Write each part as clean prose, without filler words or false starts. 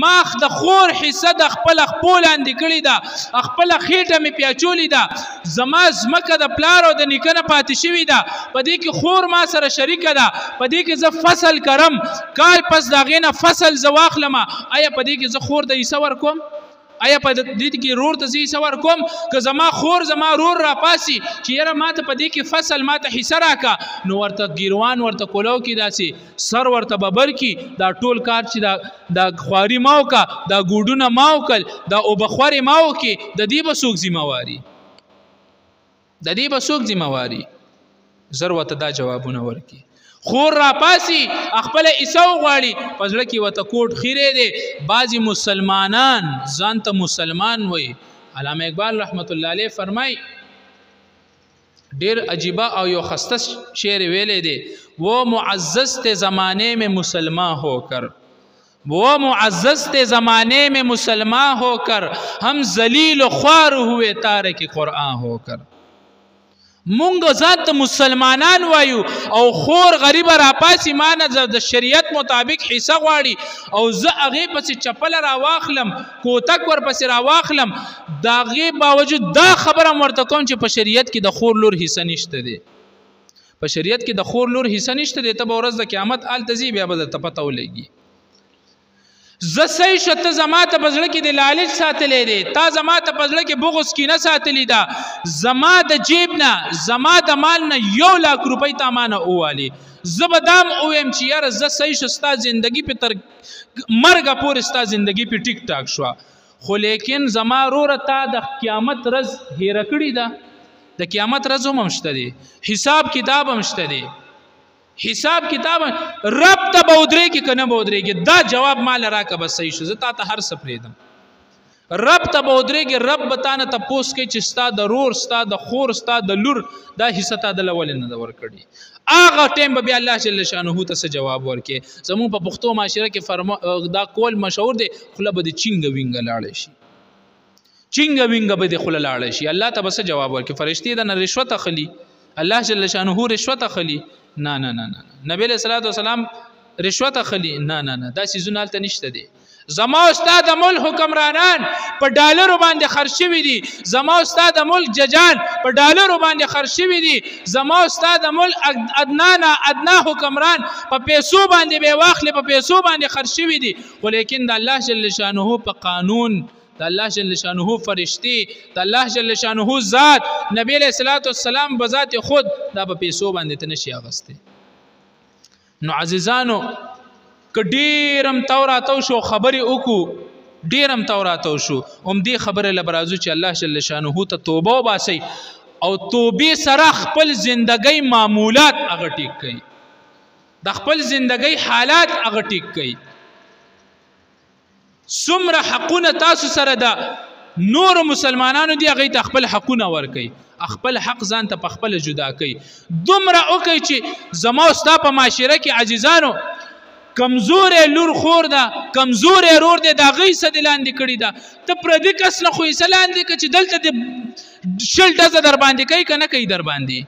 ما د خور حصه د خپل خپو لاندې کړې ده، خپله خېټه مې پیاچولې ده، زما ځمکه د پلار او د نیکه نه پاتې شوې ده، په دې کې خور ما سره شریکه ده، په دې کې زه فصل کرم، کال پس د هغې نه فصل زه واخلم، آیا په دې کې زه خور ته حصه ورکوم؟ آیا په دې کې رور ته زه حصه ورکوم؟ که زما خور زما رور راپاسي چې یاره ما ته په دې کې فصل ما ته حصه راکړه، نو ورته ګیروان ورته کولو کې داسې سر ورته ببر کړي، دا ټول کار چې دا خواري ما وکړه، دا ګوډونه ما وکړل، دا اوبخورې ما وکړې، د دې به څوک ذمهواري؟ د دې به څوک ذمهواري؟ زر ورته دا جوابونه ورکړي. خور را پاسی خپل حصه وغواړي، په زړه کې ورته کوټ خیرې دی. بعضې مسلمانان ځان ته مسلمان وایي. علامه اقبال رحمت الله علیه فرمای ډېر عجیبه او یو خسته شعر ویلی دی، وہ معزز تھے زمانے میں مسلمان ہو کر، وہ معزز تھے زمانے میں مسلمان ہو کر، ہم ذلیل و خوار ہوئے تارک قرآن ہو کر. مونږ ځان ته مسلمانان وایو او خور غریبه راپاسي مانه د شریعت مطابق حصه غواړي او زه هغې پسې چپله راواخلم، کوتک ورپسې راواخلم، د هغې باوجود دا خبره م ورته کوم چې په شریعت کې د خور لور حصه نشته دی. په شریعت کې د خور لور حصه نشته دی. ته به ورځ د قیامت هلته ځي، بیا به درته پته ولګي. زه صحیح شه ته زما ته په زړه کې د لالچ ساتلی دی، تا زما ته په زړه کې بغض کینه ساتلې ده، زما د جیب نه زما د مال نه 1 لاک روپۍ تا ما نه ووالې، زه به دا هم ووایم چې یاره زه صحیح شه ستا زندګي پې تر مرګه پورې ستا زندګي پې ټیک ټاک شوه، خو لیکن زما وروره تا د قیامت ورځ هیره کړې ده. د قیامت ورځ هم شته دی، حساب کتاب هم شته دی. حساب کتاب رب ته به ودرېږي که نه به ودرېږي؟ دا جواب ما له راکړه، بس صحیح شو، زه تا ته هر څه پرېږدم. رب ته به ودرېږي، رب به تا نه تپوس کوي چې ستا د رور، ستا د خور، ستا د لور دا حصه تا دله ولې نه ده ورکړې؟ هغه ټایم به بیا الله جل شانه ته څه جواب ورکړي؟ زموږ په پښتو معاشره کې دا قول مشهور دی، خوله به د چینګه وینګه لاړی شي، چینګه وینګه به د خوله لاړی شي. الله ته به څه جواب ورکړي؟ فرشتې د نه رشوت اخلي، الله جل شانه رشوت اخلي؟ نه نه نه نه. نبی علیہ الصلوۃ والسلام رشوت اخلي؟ نه نه نه، دا سيزونه هلته نشته دي. زما استاد ملک حکمرانان په ډالرو باندې خرج شوي دي، زما استاد ملک ججان په ډالرو باندې خرج شوي دي، زما استاد ملک ادنا حکمران په پیسو باندې به واخلي، په پیسو باندې خرج شوي دي، خو لیکن د الله جل شانه په قانون، د الله جل شانه فرشتي، د الله جل شانه ذات، نبی علیہ الصلوۃ والسلام بذات خود دا په پیسو باندې ته نشي اغستی. نو عزیزانو که ډېر هم تو راتو شو خبرې وکړو، ډېر هم تو راتو شو، همدې خبرې له به راځو چې الله جل شانه ته توبه وباسئ او توبې سره خپل زندګۍ معمولات هغه ټیک کړئ، د خپل زندګۍ حالات هغه ټیک کړئ. څومره حقونه تاسو سره ده، نور مسلمانانو دی هغې ته خپل حقونه ورکوئ، خپل حق ځان ته په خپله جدا کوئ. دومره وکئ چې زما او ستا په معاشره کې عزیزانو کمزورې لور خور ده، کمزورې رور دی، د هغې څه دې لاندې کړي ده، ته پردي کس نه خو یې څه لاندې کړه چې دلته دې 20 ډزه در باندې کوي که نه کوي در باندې،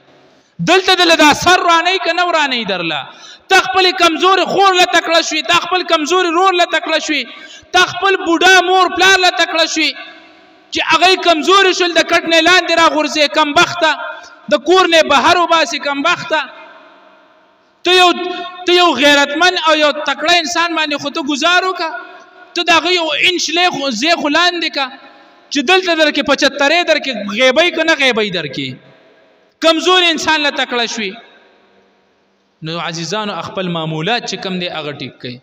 دلته دله دا سر رانئ که نه ورانئ درله. تا خپل کمزورې خور له تکړه شوي، تا خپل کمزورې رور له تکړه شوي، تا خپل بوډا مور پلار له تکړه شوي چې هغې کمزورې شول، د کټ نه لاندې راغورځې کمبخته، د کور نه بهر وباسې کمبخته. ته یو غیرتمن او یو تکړه انسان باندې خو ته ګزار وکړه، ته د هغه یو انچ ځای خو لاندې که چې دلته در کې 75 در کې غیبی که نه غیبی در کې، کمزور انسان له تکړه شوي. نو عزیزانو خپل معمولات چې کوم دی هغه ټیک کړئ،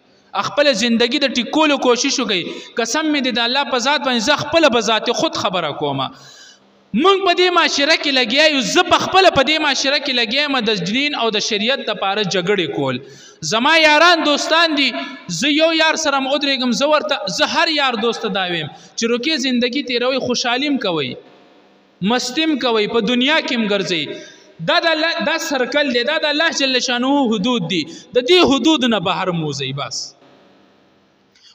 خپل زندگی د ټیکولو کوشش وکړئ. قسم مې دی د الله په ذات باندې، زه خپله به ذات خود خبره کومه، مونږ په دې معاشره کې لګیا یو، زه په خپله په دې معاشره کې لګیا یم د دین او د شریعت دپاره جګړې کول. زما یاران دوستان دي، زه یو یار سره م ودرېږم، زه هر یار دوست ته دا ویم چې روکې زندگی تېروئ، خوشحالیم کوئ، مستیم کوئ، په دنیا کې هم ګرځئ. دا سرکل دی، دا د الله جل شانه حدود دي، د دې حدود نه بهر موزئ بس.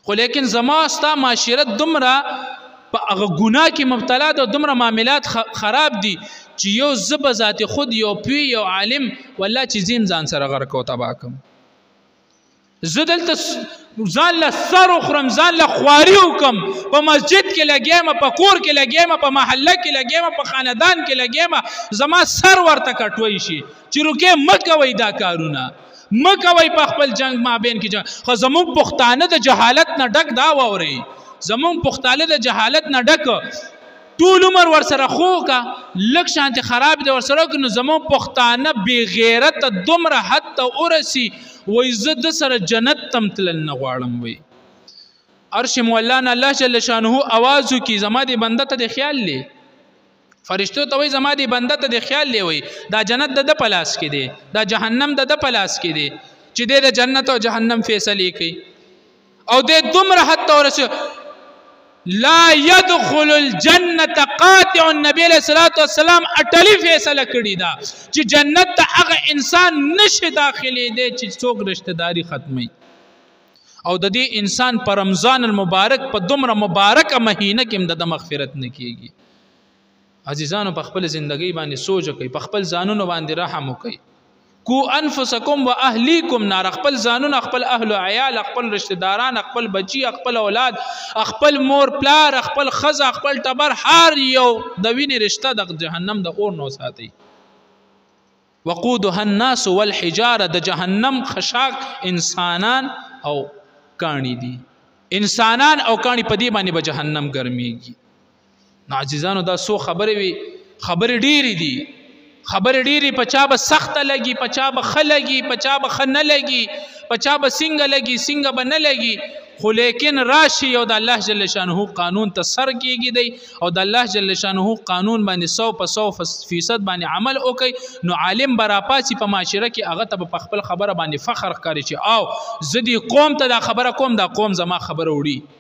خو لیکن زما ستا معاشرت دومره په هغه ګناه کې مبتلا ده، دومره معاملات خراب دي چې یو زه به ذات خود یو پوی یو عالم والله چې زیم ځان سره غرق او تباه کړم. زه دلته ځان له سر وخورم ځان له خواري وکم په مسجد کې لګیم په کور کې لګیم په محله کې لګیم په خاندان کې لګیم زما سر ورته کټوي شي چې رکې مه کوئ دا کارونه مه کوئ په خپل جنگ مابین کې جنګ خو زموږ پښتانه د جهالت نه ډک دا واورئ زموږ پښتانه د جهالت نه ډک ټول عمر ورسره خو کا لږ شانتې خراب دی ورسره وکړو نو زموږ پښتانه بې غیرته دومره حد ته ورسي وایي زه د سره جنت تم تلل نه غواړم وایي عرش مولانا الله جل شانه آواز وکړي زما دې بنده ته د خیال دی فرشتو ته وایي زما دې بنده ته د خیال دی وایي دا جنت د ده په لاس کې دی دا جهنم د ده په لاس کې دی چې دی د جنت او جهنم فیصلې کوي او دی دومره حد ته ورسي لا يدخل الجنة قاطع النبي علیہ الصلوۃ والسلام اټلی فیصله کړی دا چې جنت ته هغه انسان نشي داخلي دی چې څوک رشتہ داری ختمي او د دې انسان پر رمضان المبارک په دومره مبارکه مهینه کې د مغفرت نه کیږي عزیزانو په خپل ژوندۍ باندې سوچ وکړئ په خپل ځانونو باندې رحم وکړئ کو انفسکم و اهلیکم نار خپل ځانونه خپل اهل او عیال خپل رشتہ داران خپل بچی خپل اولاد خپل مور پلار خپل خزه خپل ټبر هر یو د وینې رشتہ د جهنم د اور نو ساتي وقودها الناس والحجاره د جهنم خشاک انسانان او کانی دي انسانان او کانی په دې باندې به جهنم ګرميږي عزیزانو دا سو خبرې وي خبرې ډېرې دي خبر ډیری پچا به سخت لګي پچا به خلګي پچا به خنه لګي پچا به سنگ لګي سنگ به نه لګي خو لیکن راشي او د الله جل شانه قانون ته سر کېږي دی او د الله جل شانه قانون باندې 100% باندې عمل وکي نو عالم براپاسي په معاشره کې هغه ته په خپل خبره باندې فخر ښکاري چې او زدي قوم ته دا خبره کوم دا قوم زما خبره وړي